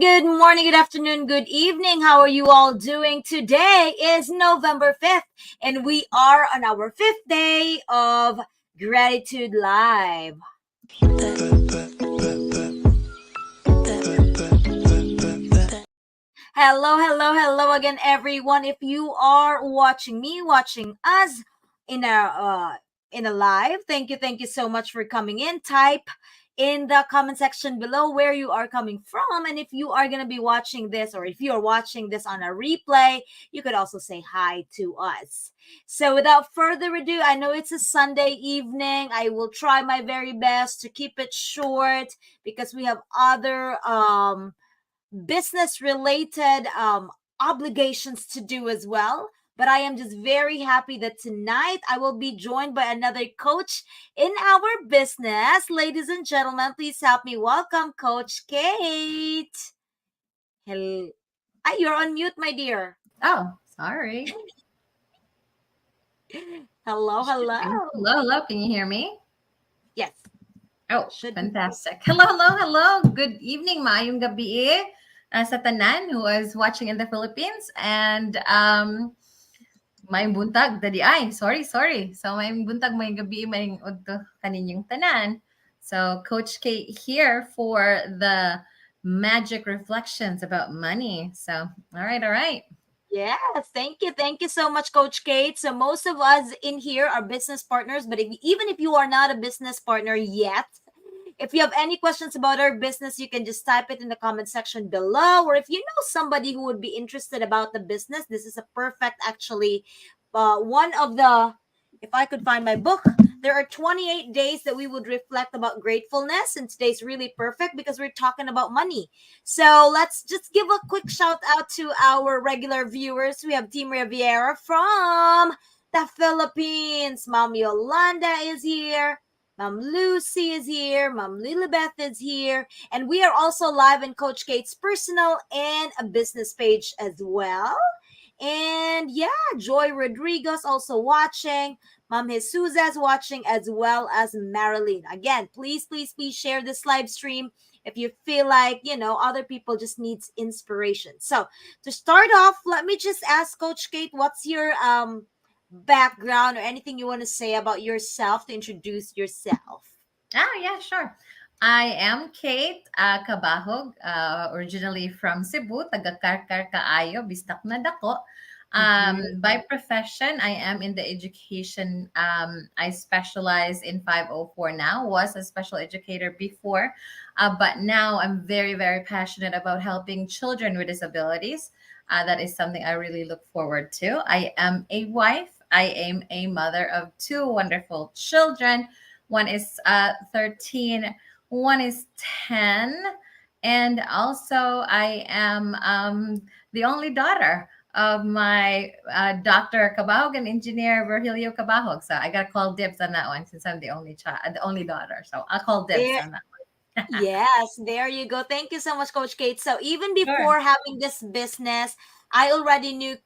good morning, good afternoon, good evening. How are you all doing? Today is November 5th, and we are on our fifth day of Gratitude Live. Hello again, everyone. If you are watching me, watching us in a live, thank you so much for coming in. Type in the comment section below where you are coming from, and if you are gonna be watching this, or if you are watching this on a replay, you could also say hi to us. So, without further ado, I know it's a Sunday evening. I will try my very best to keep it short because we have other business related obligations to do as well. But I am just very happy that tonight I will be joined by another coach in our business. Ladies and gentlemen, please help me welcome Coach Kate. Hello. You're on mute, my dear. Oh, sorry. Hello. Hello. Can you hear me? Yes. Oh, Should be. fantastic. Hello. Good evening, maayong gabi sa tanan who is watching in the Philippines. And maayong buntag, dadi ay. Sorry. So maayong buntag, maayong gabi, maayong udto kaninyong tanan. So Coach Kate here for the magic reflections about money. So, all right. Yes, thank you so much, Coach Kate. So most of us in here are business partners, but even if you are not a business partner yet, if you have any questions about our business, you can just type it in the comment section below. Or if you know somebody who would be interested about the business, this is a perfect, actually, one of the, if I could find my book, there are 28 days that we would reflect about gratefulness, and today's really perfect because we're talking about money. So let's just give a quick shout out to our regular viewers. We have Team Riviera from the Philippines. Mom Yolanda is here. Mom Lucy is here. Mom Lilibeth is here. And we are also live in Coach Kate's personal and a business page as well. And yeah, Joy Rodriguez also watching. Mom Jesusa is watching, as well as Marilyn. Again, please share this live stream if you feel like, other people just needs inspiration. So to start off, let me just ask Coach Kate, what's your background or anything you want to say about yourself to introduce yourself? Yeah, sure. I am Kate Kabahog, originally from Cebu, taga Karkar Kaayo, Bistak na dako. By profession, I am in the education. I specialize in 504 now, was a special educator before, but now I'm very, very passionate about helping children with disabilities. That is something I really look forward to. I am a wife. I am a mother of two wonderful children. One is 13, one is 10. And also, I am the only daughter of my Dr. Cabahog and engineer Virgilio Cabahog. So I got to call dibs on that one since I'm the only child, the only daughter. So I'll call dibs There, on that one. yes, there you go. Thank you so much, Coach Kate. So even Sure. before having this business, I already knew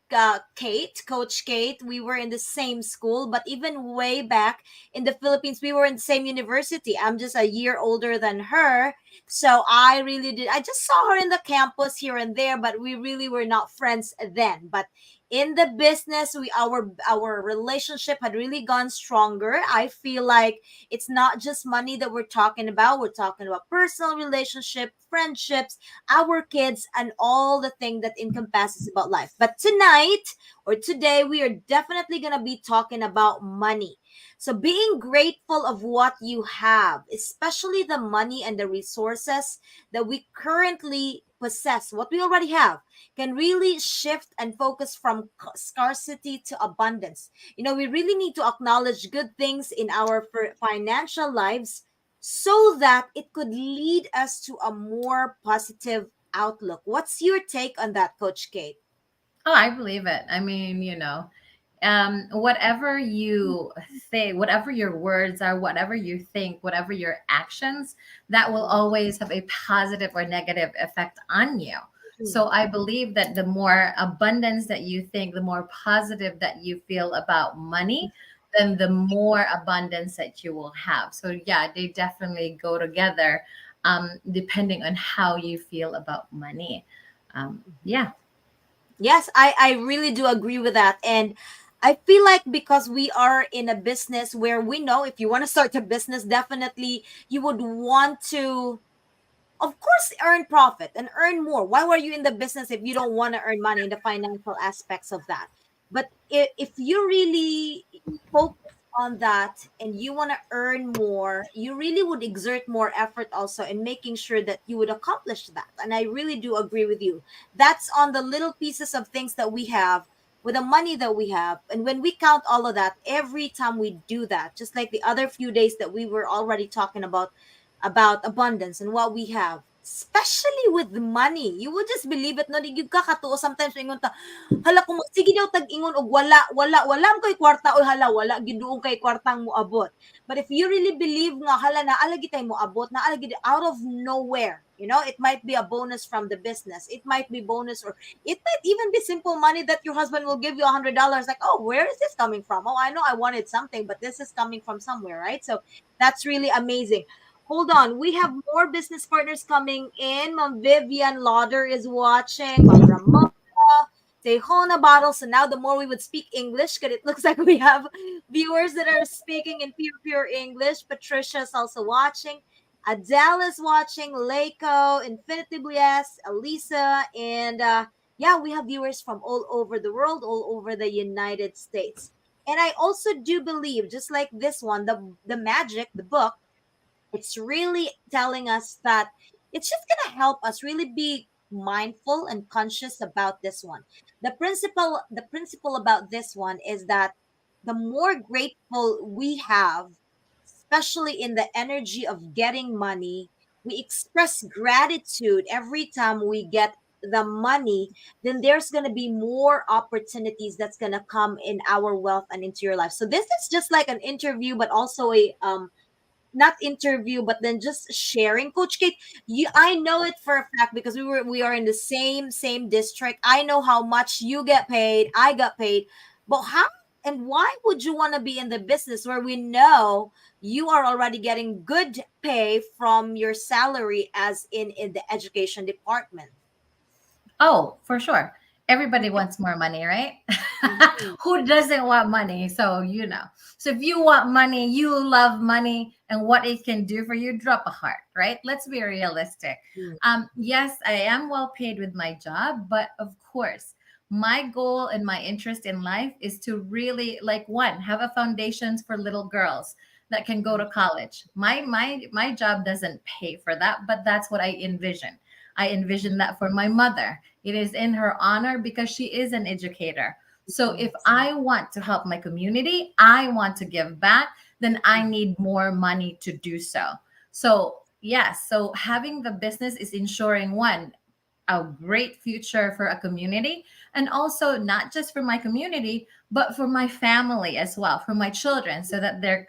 Kate, Coach Kate. We were in the same school, but even way back in the Philippines, we were in the same university. I'm just a year older than her. So I really did. I just saw her in the campus here and there, but we really were not friends then. But in the business, our relationship had really gone stronger. I feel like it's not just money that we're talking about. We're talking about personal relationship, friendships, our kids, and all the thing that encompasses about life. But tonight or today, we are definitely gonna be talking about money. So being grateful of what you have, especially the money and the resources that we currently possess, what we already have, can really shift and focus from scarcity to abundance. We really need to acknowledge good things in our financial lives so that it could lead us to a more positive outlook. What's your take on that, Coach Kate? Oh, I believe it. I mean, whatever you say, whatever your words are, whatever you think, whatever your actions, that will always have a positive or negative effect on you. So I believe that the more abundance that you think, the more positive that you feel about money, then the more abundance that you will have. So yeah, they definitely go together. depending on how you feel about money. Yeah. Yes, I really do agree with that. And I feel like because we are in a business where we know if you want to start a business, definitely you would want to, of course, earn profit and earn more. Why were you in the business if you don't want to earn money in the financial aspects of that? But if you really focus on that and you want to earn more, you really would exert more effort also in making sure that you would accomplish that. And I really do agree with you. That's on the little pieces of things that we have with the money that we have. And when we count all of that, every time we do that, just like the other few days that we were already talking about abundance and what we have, especially with money. You would just believe it, no? Di gyud ka katuo sometimes ingon ta, hala kung sige daw tag ingon og wala am koy kwarta, o hala wala gyud duong kay kwartang moabot. But if you really believe nga hala na alagi tay moabot, na alagi out of nowhere, it might be a bonus from the business. It might be bonus, or it might even be simple money that your husband will give you $100. Like, oh, where is this coming from? Oh, I know I wanted something, but this is coming from somewhere, right? So that's really amazing. Hold on. We have more business partners coming in. Ma'am Vivian Lauder is watching. Ma'am Ramona, Tejona Bottle. So now the more we would speak English, because it looks like we have viewers that are speaking in pure English. Patricia's also watching. Adele is watching. Leiko, Infinity Bliss, Elisa, and yeah, we have viewers from all over the world, all over the United States. And I also do believe, just like this one, the magic, the book, it's really telling us that it's just going to help us really be mindful and conscious about this one. The principle about this one is that the more grateful we have, especially in the energy of getting money, we express gratitude every time we get the money, then there's going to be more opportunities that's going to come in our wealth and into your life. So this is just like an interview, but also a not interview, but then just sharing. Coach Kate, I know it for a fact because we are in the same district. I know how much you get paid, I got paid. But how and why would you want to be in the business where we know you are already getting good pay from your salary as in the education department? Oh, for sure. Everybody wants more money, right? Mhm. Who doesn't want money? So if you want money, you love money and what it can do for you, drop a heart, right? Let's be realistic. Mhm. Yes, I am well paid with my job, but of course, my goal and my interest in life is to really, like, one, have a foundations for little girls that can go to college. My job doesn't pay for that, but that's what I envision. I envision that for my mother. It is in her honor because she is an educator. So if Yes. I want to help my community, I want to give back, then I need more money to do so. So, yes, so having the business is ensuring, one, a great future for a community, and also not just for my community but for my family as well, for my children, so that their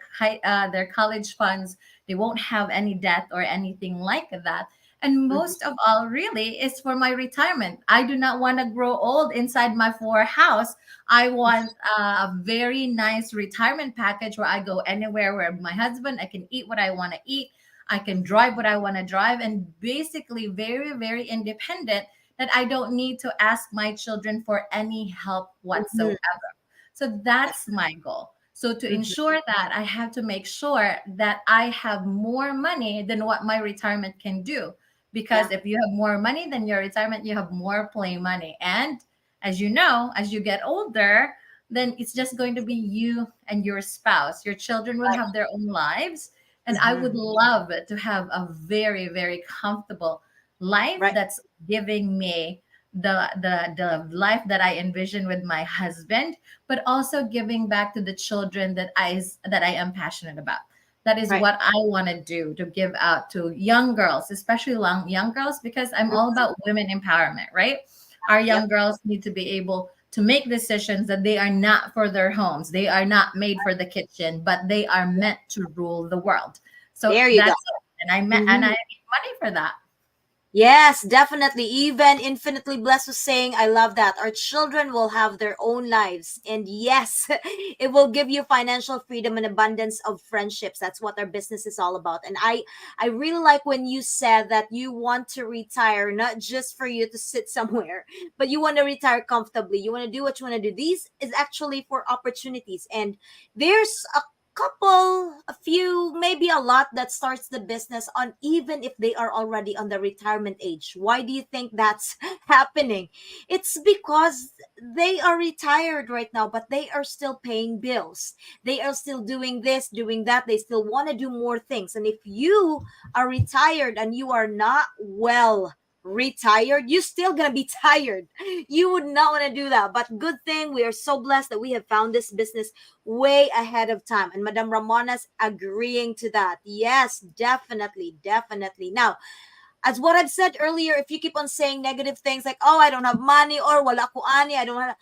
college funds, they won't have any debt or anything like that. And most Mhm. of all, really, is for my retirement. I do not want to grow old inside my four house. I want a very nice retirement package where I go anywhere where my husband, I can eat what I want to eat, I can drive what I want to drive, and basically very, very independent, that I don't need to ask my children for any help Mhm. whatsoever. So that's my goal. So to Mhm. ensure that, I have to make sure that I have more money than what my retirement can do. Yeah. Because if you have more money than your retirement, you have more play money. And as you know, as you get older, then it's just going to be you and your spouse. Your children will Right. have their own lives, and I would Mhm. love to have a very, very comfortable life Right. that's giving me the life that I envision with my husband, but also giving back to the children that I am passionate about. That is Right. what I want to do, to give out to young girls, especially young girls, because I'm all Mhm. about women empowerment, right? Our Yep. young girls need to be able to make decisions that they are not for their homes. They are not made for the kitchen, but they are meant to rule the world. So There you go. that's it. And I Mhm. need money for that. Yes, definitely. Even Infinitely Blessed was saying, I love that. Our children will have their own lives. And yes, it will give you financial freedom and abundance of friendships. That's what our business is all about. And I really like when you said that you want to retire, not just for you to sit somewhere, but you want to retire comfortably. You want to do what you want to do. These is actually for opportunities. And there's a few, maybe a lot that starts the business on even if they are already on the retirement age. Why do you think that's happening? It's because they are retired right now, but they are still paying bills. They are still doing this, doing that. They still want to do more things. And if you are retired and you are not well retired, you're still gonna be tired. You would not want to do that. But good thing we are so blessed that we have found this business way ahead of time. And Madam Ramona's agreeing to that. Yes, definitely, definitely. Now, as what I've said earlier, if you keep on saying negative things like, oh, I don't have money, or wala ko ani, I don't have,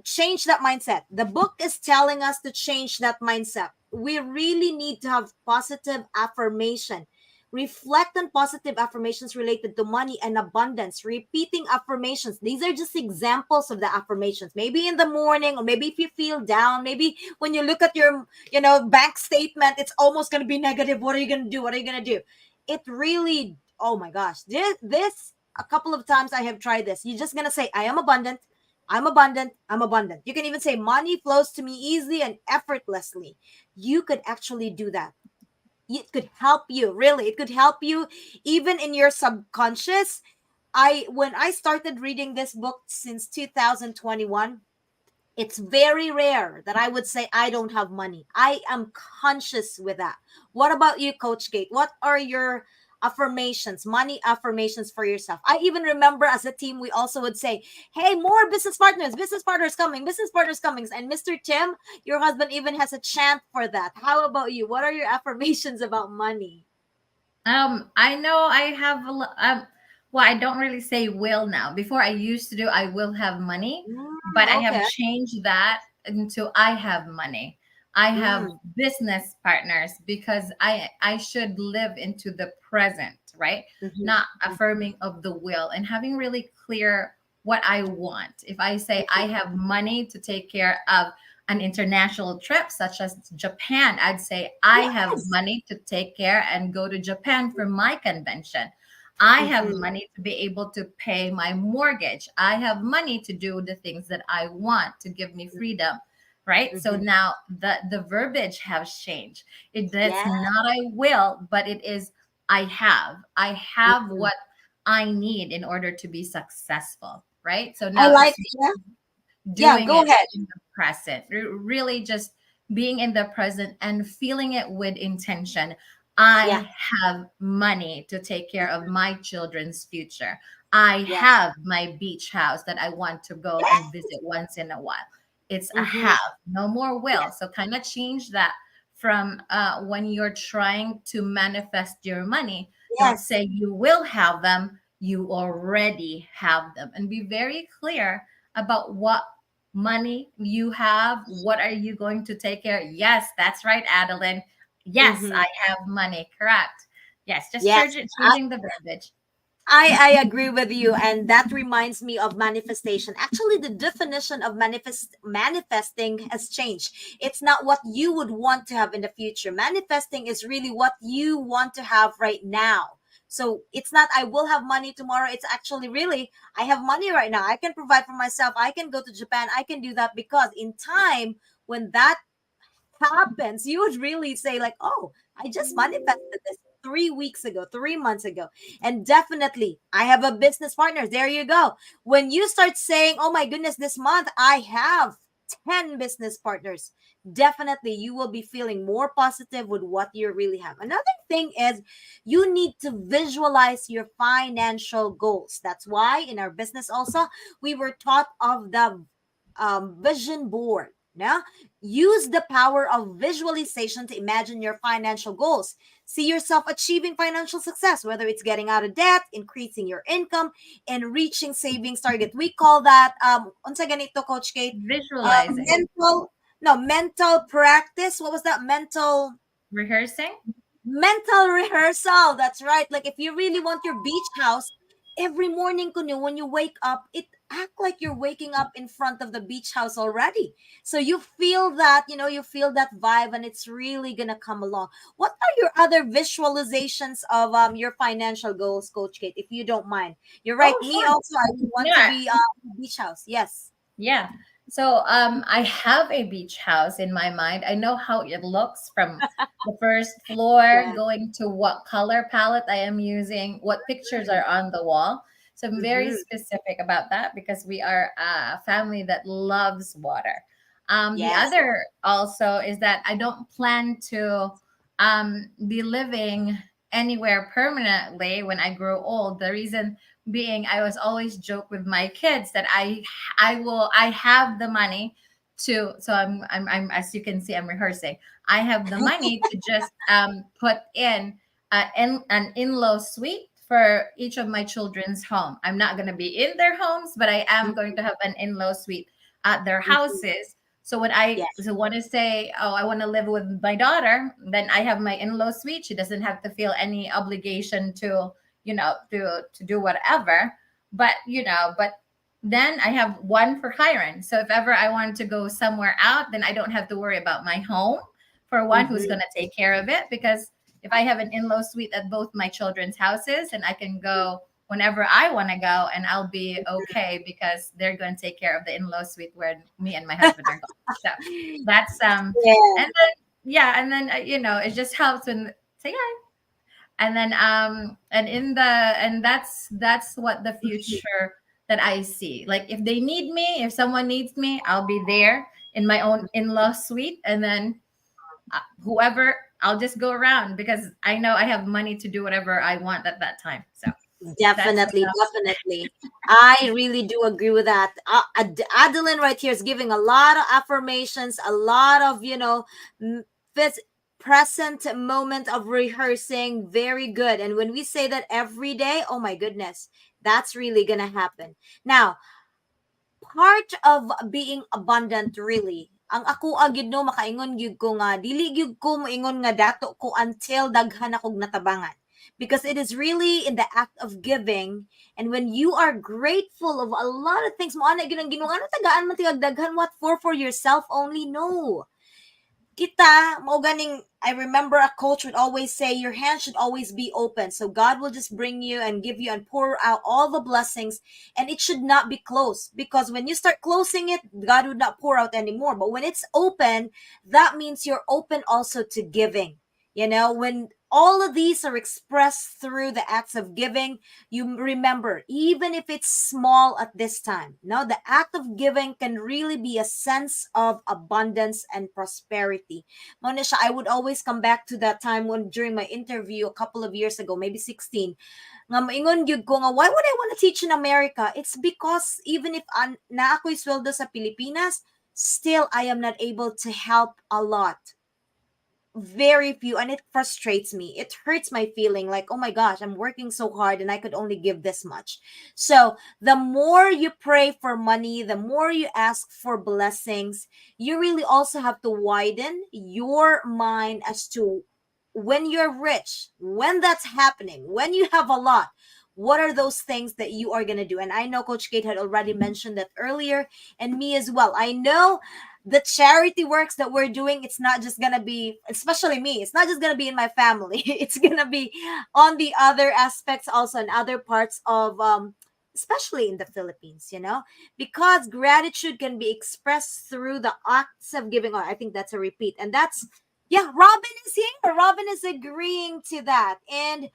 change that mindset. The book is telling us to change that mindset. We really need to have positive affirmation. Reflect on positive affirmations related to money and abundance. Repeating affirmations. These are just examples of the affirmations. Maybe in the morning, or maybe if you feel down, maybe when you look at your, bank statement, it's almost going to be negative. What are you going to do? What are you going to do? It really, oh my gosh. This a couple of times I have tried this. You're just going to say, I am abundant. I'm abundant. I'm abundant. You can even say money flows to me easily and effortlessly. You could actually do that. It could help you, really. It could help you even in your subconscious. When I started reading this book since 2021, it's very rare that I would say I don't have money. I am conscious with that. What about you, Coach Kate? What are your affirmations, money affirmations for yourself? I even remember as a team, we also would say, hey, more business partners coming, business partners coming. And Mr. Tim, your husband even has a chant for that. How about you? What are your affirmations about money? I know I have well, I don't really say will now. Before I used to do I will have money, but I have Okay. changed that into I have money. I have Mm, business partners because I should live into the present, right? mhm, Not mhm, affirming of the will and having really clear what I want. If I say I mhm, have money to take care of an international trip such as Japan, I'd say I have yes. money to take care and go to Japan for my convention. I have Mhm, money to be able to pay my mortgage. I have money to do the things that I want to give me freedom. Right. So mhm. now the verbiage has changed. It's Yeah. not I will, but it is I have. I have Mhm. what I need in order to be successful. Right. So I now like, it's yeah. Yeah, doing go it ahead. in the present, really just being in the present and feeling it with intention. Yeah. I have money to take care of my children's future. I Yeah. have my beach house that I want to go and visit once in a while. It's a Mm-hmm. have, no more will. So kind of change that from when you're trying to manifest your money. Don't Yes. say you will have them, you already have them, and be very clear about what money you have. What are you going to take care? Yes, that's right, Adeline. Yes, Mm-hmm. I have money. Correct. Yes, just Yes. changing the verbiage. I agree with you, and that reminds me of manifestation. Actually, the definition of manifesting has changed. It's not what you would want to have in the future. Manifesting is really what you want to have right now. So it's not I will have money tomorrow. It's actually really I have money right now. I can provide for myself. I can go to Japan. I can do that because in time when that happens, you would really say, like, oh, I just manifested this 3 weeks ago, 3 months ago. And definitely, I have a business partner. There you go. When you start saying, oh my goodness, this month I have 10 business partners, definitely you will be feeling more positive with what you really have. Another thing is you need to visualize your financial goals. That's why in our business also, we were taught of the vision board. Now, use the power of visualization to imagine your financial goals. See yourself achieving financial success, whether it's getting out of debt, increasing your income, and reaching savings target. We call that unsa ganito, Coach Kate? Visualizing, Mental, no, mental practice. What was that? rehearsing. Mental rehearsal. That's right. Like if you really want your beach house, every morning kuno when you wake up, it act like you're waking up in front of the beach house already. So you feel that, you feel that vibe, and it's really gonna come along. What are your other visualizations of your financial goals, Coach Kate, if you don't mind? You're right, Oh, me sure. also, I would want to Yeah. be beach house. Yes. Yeah. So I have a beach house in my mind. I know how it looks from the first floor, Yeah. going to what color palette I am using, what pictures are on the wall. So I'm very Mm-hmm. specific about that because we are a family that loves water. The Yes. other also is that I don't plan to be living anywhere permanently when I grow old. The reason being, I was always joke with my kids that I have the money to, so I'm as you can see, I'm rehearsing. I have the money to just put in an in-law suite for each of my children's home. I'm not going to be in their homes, but I am going to have an in-law suite at their Mhm. houses. So when I Yes. so want to say, oh, I want to live with my daughter, then I have my in-law suite. She doesn't have to feel any obligation to, to do whatever. But then I have one for Chiron. So if ever I wanted to go somewhere out, then I don't have to worry about my home for one who's Mm-hmm. going to take care of it. Because if I have an in-law suite at both my children's houses, and I can go whenever I want to go, and I'll be okay because they're going to take care of the in-law suite where me and my husband are going. So that's Yeah. and then yeah, and then it just helps when say yeah, and then and that's what the future that I see. Like if they need me, if someone needs me, I'll be there in my own in-law suite, and then whoever, I'll just go around because I know I have money to do whatever I want at that time. So that's Definitely, definitely. I really do agree with that. Adeline right here is giving a lot of affirmations, a lot of, m- this present moment of rehearsing. Very good. And when we say that every day, oh my goodness, that's really going to happen. Now, part of being abundant really, ang ako agid no makaingon gyud ko nga dili gyud ko moingon nga dato ko until daghan akog natabangan, because it is really in the act of giving. And when you are grateful of a lot of things, mo ana gyud ang Ginoo, ano tagaan man tigag daghan, what for yourself only? No, kita mo ganing. I remember a coach would always say your hand should always be open, so God will just bring you and give you and pour out all the blessings, and it should not be closed, because when you start closing it, God would not pour out anymore. But when it's open, that means you're open also to giving. When all of these are expressed through the acts of giving, you remember, even if it's small at this time, no, the act of giving can really be a sense of abundance and prosperity. Monisha, I would always come back to that time when during my interview a couple of years ago, maybe 16, nga maingon gyud ko nga, why would I want to teach in America? It's because even if na ako'y sweldo sa Pilipinas, still I am not able to help a lot, very few, and it frustrates me. It hurts my feeling like, oh my gosh, I'm working so hard and I could only give this much. So the more you pray for money, the more you ask for blessings, you really also have to widen your mind as to when you're rich, when that's happening, when you have a lot, what are those things that you are going to do? And I know Coach Kate had already mentioned that earlier, and me as well. I know the charity works that we're doing, it's not just gonna be, especially me, it's not just gonna be in my family. It's gonna be on the other aspects also, in other parts of especially in the Philippines, because gratitude can be expressed through the acts of giving. Oh, I think that's a repeat, and that's, yeah, Robin is here. Robin is agreeing to that. And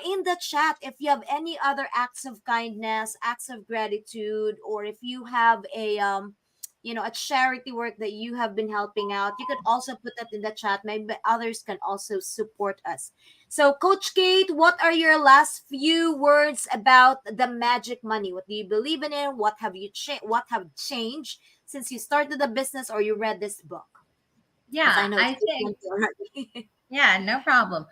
in the chat, if you have any other acts of kindness, acts of gratitude, or if you have a charity work that you have been helping out, you could also put that in the chat. Maybe others can also support us. So Coach Kate, what are your last few words about the magic money? What do you believe in it? What have changed since you started the business or you read this book? Because yeah, I know it's I been think plenty already. yeah, no problem.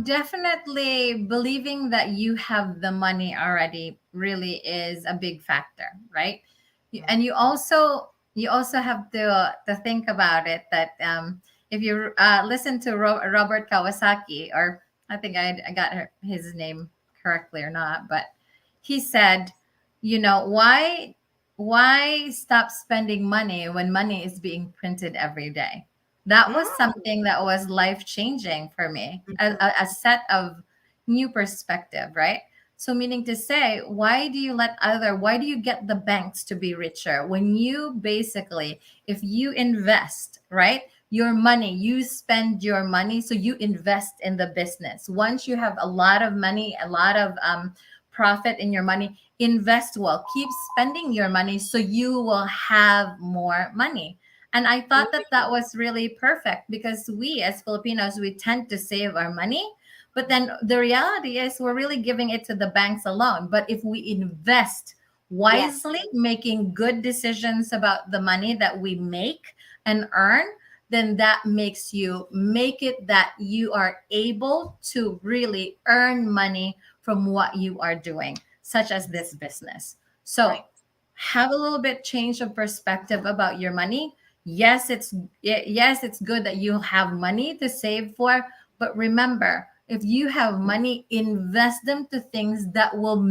Definitely believing that you have the money already really is a big factor, right? Yeah. And you also have to think about it that if you listen to Robert Kawasaki, or I think I got his name correctly or not, but he said, why stop spending money when money is being printed every day? That was Mm, something that was life changing for me, mhm. a set of new perspective, right? So meaning to say, why do you get the banks to be richer when you basically, if you invest, right? Your money, you spend your money, so you invest in the business. Once you have a lot of money, a lot of profit in your money, invest well, keep spending your money so you will have more money. And I thought that that was really perfect because we as Filipinos, we tend to save our money, but then the reality is we're really giving it to the banks alone. But if we invest Yes, wisely, making good decisions about the money that we make and earn, then that makes you make it that you are able to really earn money from what you are doing, such as this business. So right. have a little bit change of perspective about your money. Yes, it's good that you have money to save for, but remember, if you have money, invest them to things that will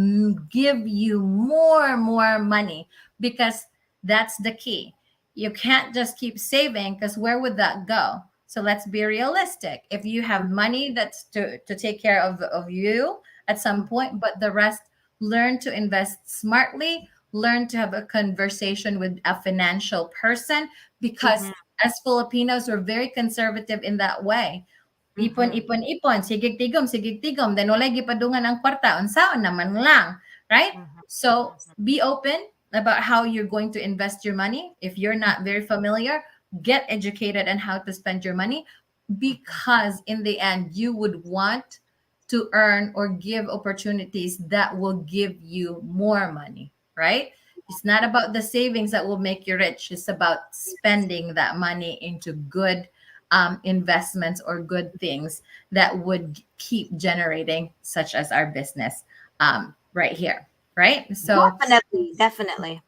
give you more money, because that's the key. You can't just keep saving, because where would that go? So let's be realistic. If you have money that's to take care of you at some point, but the rest, learn to invest smartly, learn to have a conversation with a financial person, because Mhm, as Filipinos, we're very conservative in that way. Ipon, mhm, ipon, ipon, sigig tigom, then walay gipadungan ang kwarta, unsaon naman lang, right? mhm, So mhm, be open about how you're going to invest your money. If you're not very familiar, get educated on how to spend your money, mhm. because in the end, you would want to earn or give opportunities that will give you more money, right? It's not about the savings that will make you rich. It's about spending that money into good investments or good things that would keep generating, such as our business right here, right? So Definitely, definitely.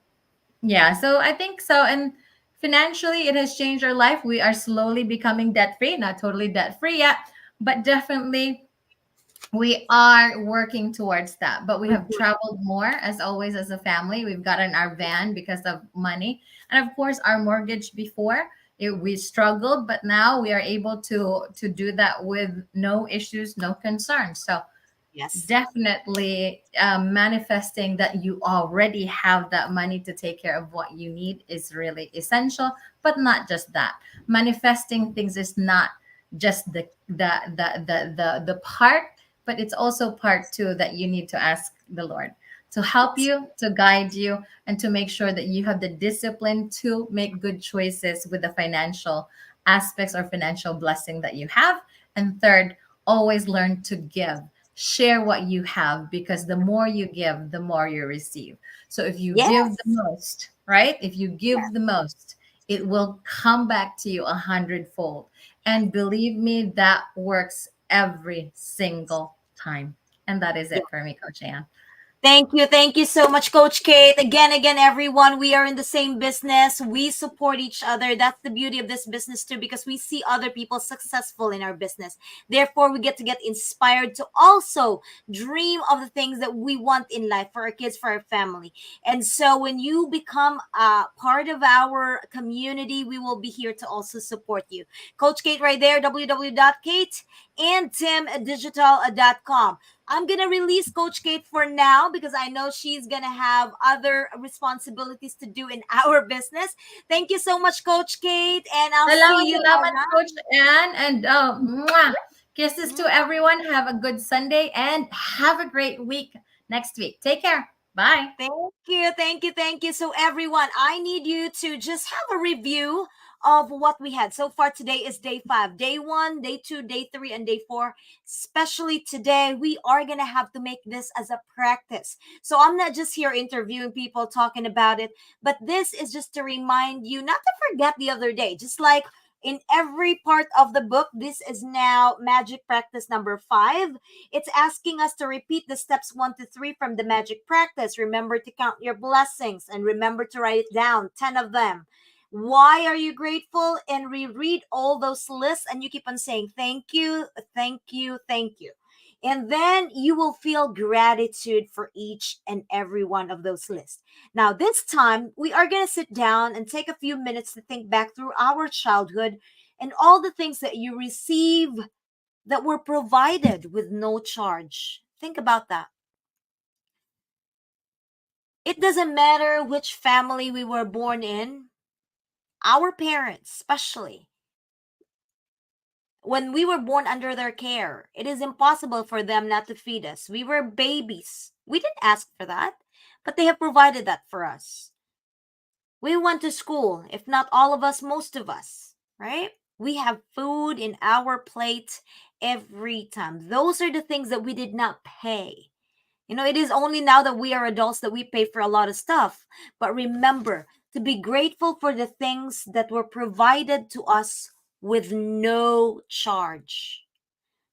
yeah, so I think so. And financially, it has changed our life. We are slowly becoming debt free, not totally debt free yet, but definitely we are working towards that. But we have Mhm. traveled more, as always, as a family. We've gotten our van because of money. And of course, our mortgage before. We struggled, but now we are able to do that with no issues, no concerns. So Yes, definitely manifesting that you already have that money to take care of what you need is really essential. But not just that, manifesting things is not just the part, but it's also part two that you need to ask the Lord to help yes, you, to guide you, and to make sure that you have the discipline to make good choices with the financial aspects or financial blessing that you have. And third, always learn to give. Share what you have, because the more you give, the more you receive. So if you give the yes, most, right? If you yes, give the most, it will come back to you 100-fold. And believe me, that works every single time. And that is yes. it for me, Coach Ann. Thank you. Thank you so much, Coach Kate. Again, everyone, we are in the same business. We support each other. That's the beauty of this business, too, because we see other people successful in our business. Therefore, we get to get inspired to also dream of the things that we want in life for our kids, for our family. And so, when you become a part of our community, we will be here to also support you. Coach Kate, right there, www.kate and timdigital.com. I'm gonna release Coach Kate for now because I know she's gonna have other responsibilities to do in our business. Thank you so much, Coach Kate, and I'll Salamat, see you salamat, around. Coach Ann. And mwah! Kisses to everyone. Have a good Sunday and have a great week next week. Take care. Bye. Thank you. So, everyone, I need you to just have a review of what we had. So far, today is day 5, day 1, day 2, day 3, and day 4. Especially today, we are going to have to make this as a practice. So, I'm not just here interviewing people, talking about it, but this is just to remind you not to forget the other day. Just like in every part of the book, this is now magic practice number 5. It's asking us to repeat the steps 1 to 3 from the magic practice. Remember to count your blessings and remember to write it down, 10 of them. Why are you grateful? And reread all those lists and you keep on saying thank you, thank you, thank you. And then you will feel gratitude for each and every one of those lists. Now, this time, we are going to sit down and take a few minutes to think back through our childhood and all the things that you receive that were provided with no charge. Think about that. It doesn't matter which family we were born in, our parents, especially, when we were born under their care, it is impossible for them not to feed us. We were babies. We didn't ask for that, but they have provided that for us. We went to school, if not all of us, most of us, right? We have food in our plate every time. Those are the things that we did not pay. It is only now that we are adults that we pay for a lot of stuff. But remember to be grateful for the things that were provided to us with no charge.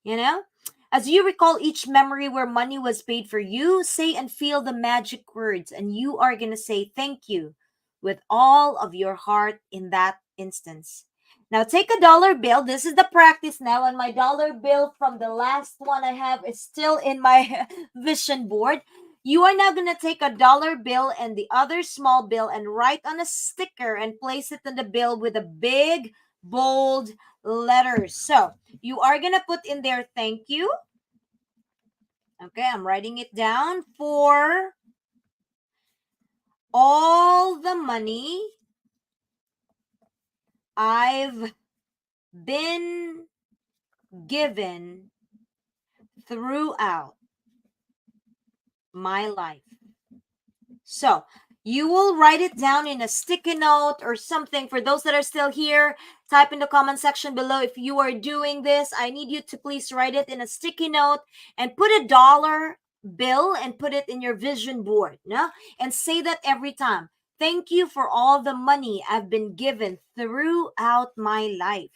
You know? As you recall each memory where money was paid for you, say and feel the magic words, and you are going to say thank you with all of your heart in that instance. Now, take a dollar bill. This is the practice now, and my dollar bill from the last one I have is still in my vision board. You are now going to take a dollar bill and the other small bill and write on a sticker and place it on the bill with a big, bold letters. So, you are going to put in there thank you. Okay, I'm writing it down for all the money I've been given throughout my life. So you will write it down in a sticky note or something. For those that are still here, type in the comment section below if you are doing this. I need you to please write it in a sticky note and put a dollar bill and put it in your vision board. No? And say that every time. Thank you for all the money I've been given throughout my life.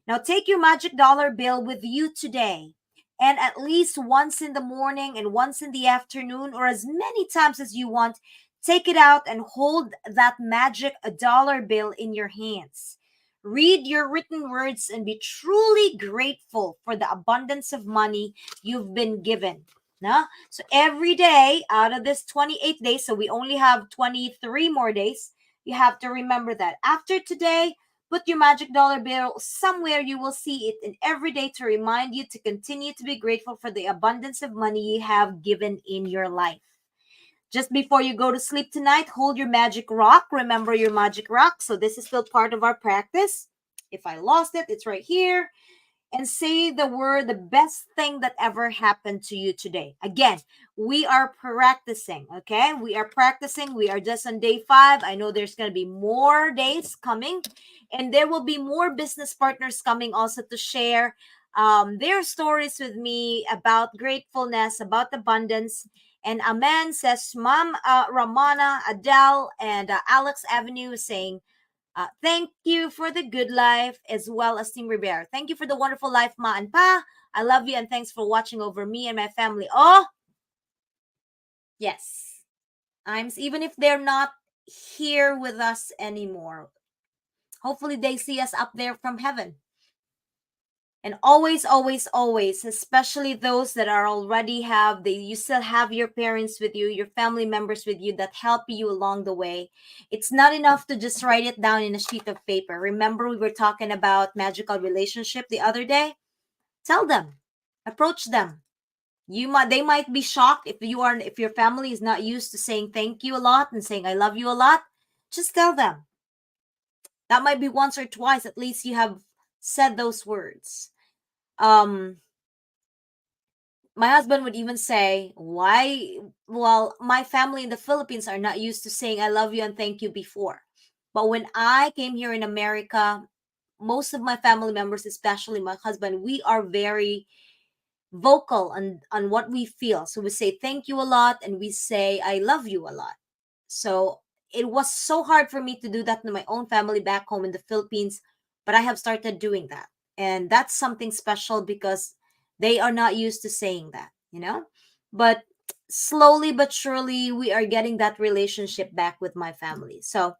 Now take your magic dollar bill with you today. And at least once in the morning and once in the afternoon, or as many times as you want, take it out and hold that magic dollar bill in your hands. Read your written words and be truly grateful for the abundance of money you've been given. No? So every day out of this 28 days, so we only have 23 more days, you have to remember that. After today, put your magic dollar bill somewhere you will see it in every day to remind you to continue to be grateful for the abundance of money you have given in your life. Just before you go to sleep tonight, hold your magic rock. Remember your magic rock. So this is still part of our practice. If I lost it, it's right here. And say the word, the best thing that ever happened to you today. Again, we are practicing, okay? We are practicing. We are just on day 5. I know there's going to be more days coming, and there will be more business partners coming also to share their stories with me about gratefulness, about abundance. And Aman says, Mom, Ramana, Adele, and Alex Avenue is saying, thank you for the good life, as well as Team Rivera. Thank you for the wonderful life, Ma and Pa. I love you and thanks for watching over me and my family. Oh, yes. Even if they're not here with us anymore, hopefully they see us up there from heaven. And always, always, always, especially those that are already you still have your parents with you, your family members with you that help you along the way. It's not enough to just write it down in a sheet of paper. Remember, we were talking about magical relationship the other day? Tell them, approach them. They might be shocked if your family is not used to saying thank you a lot and saying I love you a lot. Just tell them. That might be once or twice, at least you have said those words. My husband would even say, why? Well, my family in the Philippines are not used to saying I love you and thank you before. But when I came here in America, most of my family members, especially my husband, we are very vocal on what we feel. So we say thank you a lot and we say I love you a lot. So it was so hard for me to do that to my own family back home in the Philippines, but I have started doing that. And that's something special because they are not used to saying that. But slowly but surely, we are getting that relationship back with my family. So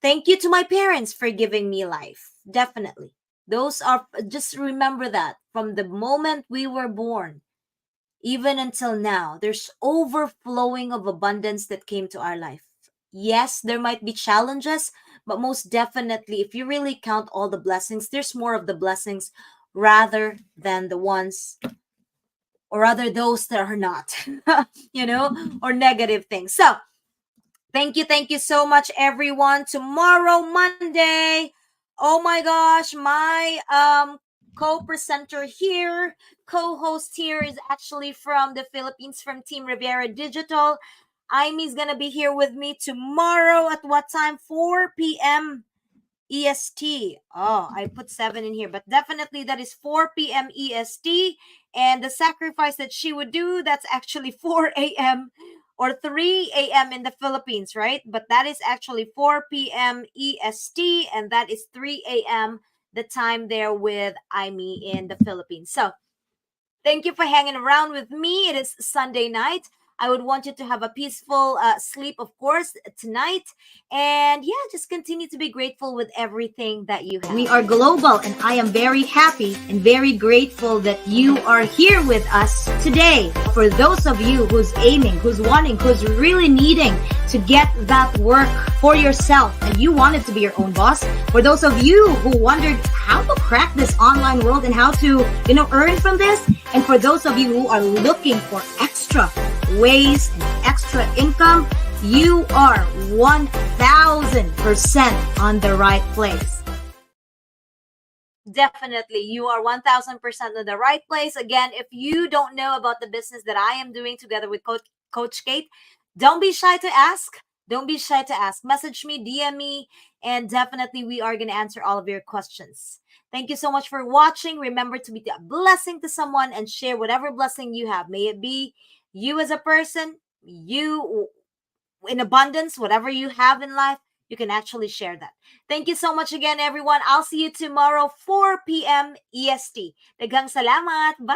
thank you to my parents for giving me life. Definitely. Just remember that from the moment we were born, even until now, there's overflowing of abundance that came to our life. Yes, there might be challenges, but most definitely, if you really count all the blessings, there's more of the blessings rather than the ones, or rather those that are not, or negative things. So, thank you so much, everyone. Tomorrow, Monday. Oh my gosh, my co-presenter here, co-host here is actually from the Philippines, from Team Riviera Digital. Imy's gonna be here with me tomorrow at what time? 4 p.m. EST. Oh, I put 7 in here, but definitely that is 4 p.m. EST. And the sacrifice that she would do, that's actually 4 a.m. or 3 a.m. in the Philippines, right? But that is actually 4 p.m. EST, and that is 3 a.m. the time there with Imi in the Philippines. So, thank you for hanging around with me. It is Sunday night. I would want you to have a peaceful sleep, of course, tonight. And yeah, just continue to be grateful with everything that you have. We are global, and I am very happy and very grateful that you are here with us today. For those of you who's aiming, who's wanting, who's really needing to get that work for yourself, and you wanted to be your own boss. For those of you who wondered how to crack this online world and how to, earn from this. And for those of you who are looking for extra ways and extra income, you are 1000% on the right place. Definitely, you are 1000% in the right place. Again, if you don't know about the business that I am doing together with Coach Kate, don't be shy to ask. Don't be shy to ask. Message me, DM me, and definitely we are going to answer all of your questions. Thank you so much for watching. Remember to be a blessing to someone and share whatever blessing you have. May it be you as a person, you in abundance, whatever you have in life, you can actually share that. Thank you so much again, everyone. I'll see you tomorrow, 4 p.m. EST. Daghang salamat. Bye!